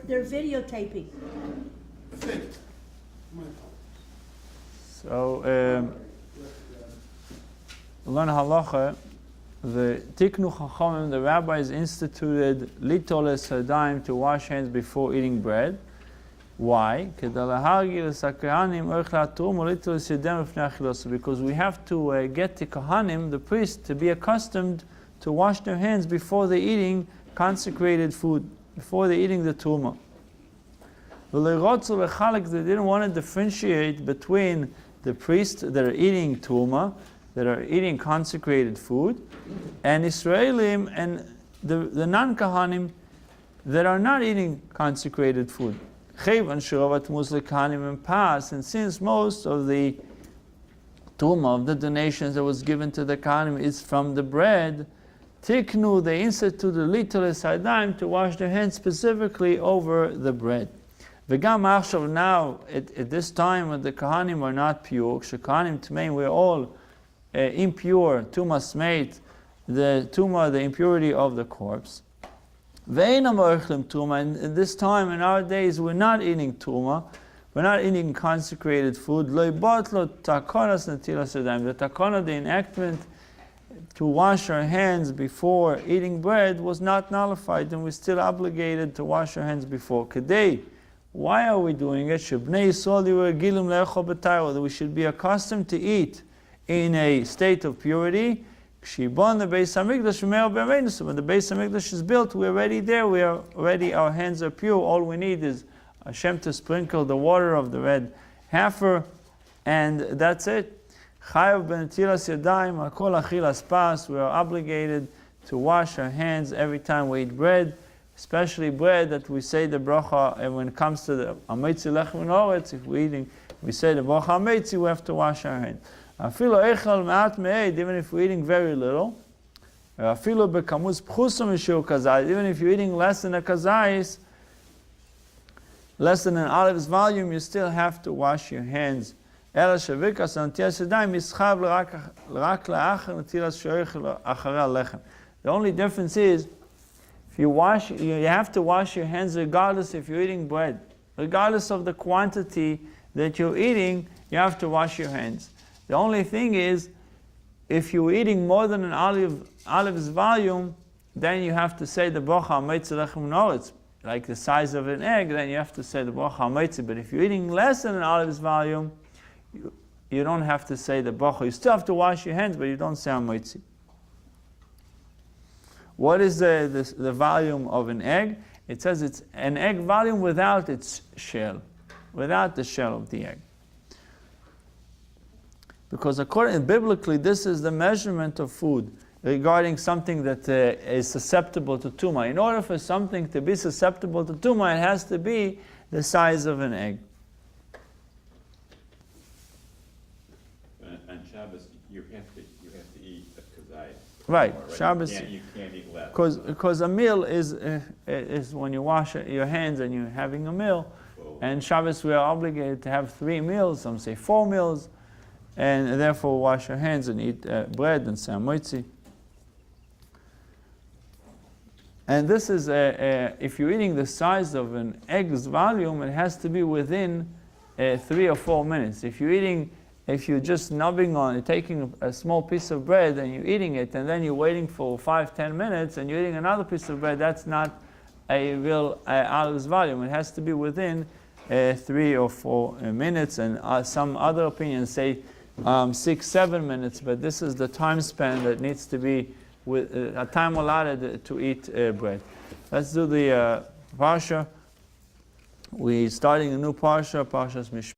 they're videotaping. So, learn halacha. The tiknu chachamim, the rabbis instituted litoles yadaim, to wash hands before eating bread. Why? Because we have to get the kohanim, the priests, to be accustomed to wash their hands before they're eating consecrated food, before they're eating the truma. They didn't want to differentiate between the priests that are eating truma, that are eating consecrated food, and Israelim and the non-Kahanim that are not eating consecrated food. And since most of the truma, of the donations that was given to the Kahanim, is from the bread, Tiknu, they instituted litoles yadaim, to wash their hands specifically over the bread. Now, at this time when the Kahanim are not pure, Kahanim Tmeim, we're all impure, tumas mate, the tuma, the impurity of the corpse. And in this time, in our days, we're not eating tuma, we're not eating consecrated food. The takana, the enactment to wash our hands before eating bread, was not nullified, and we're still obligated to wash our hands before. Kedei, why are we doing it? That we should be accustomed to eat in a state of purity. When the Beis Hamikdash is built, we're already there. We are ready. Our hands are pure. All we need is Hashem to sprinkle the water of the red heifer, and that's it. We are obligated to wash our hands every time we eat bread, especially bread that we say the bracha. And when it comes to the ametzi lechem and oretz, if we're eating, we say the bracha ametzi, we have to wash our hands. Even if we're eating very little, even if you're eating less than a kazayis, less than an olive's volume, you still have to wash your hands. The only difference is, if you have to wash your hands regardless if you're eating bread. Regardless of the quantity that you're eating, you have to wash your hands. The only thing is, if you're eating more than an olive's volume, then you have to say the bracha ametzi lechem noretz, like the size of an egg, then you have to say the bracha ametzi. But if you're eating less than an olive's volume, you don't have to say the bracha. You still have to wash your hands, but you don't say ametzi. What is the volume of an egg? It says it's an egg volume without its shell, without the shell of the egg. Because biblically, this is the measurement of food regarding something that is susceptible to tumah. In order for something to be susceptible to tumah, it has to be the size of an egg. On Shabbos, you have to eat a kazayis. Right, more, right? Shabbos. You can't eat less. Because a meal is when you wash your hands and you're having a meal. Whoa. And Shabbos, we are obligated to have 3 meals. Some say 4 meals. And therefore wash your hands and eat bread and say ametzi. And this is, if you're eating the size of an egg's volume, it has to be within 3 or 4 minutes. If you're just nubbing on, you're taking a small piece of bread and you're eating it, and then you're waiting for 5-10 minutes and you're eating another piece of bread, that's not a real olive's volume. It has to be within 3 or 4 minutes, and some other opinions say 6-7 minutes, but this is the time span that needs to be with a time allotted to eat bread. Let's do the parsha. We're starting a new parsha, Parshas Mishpat.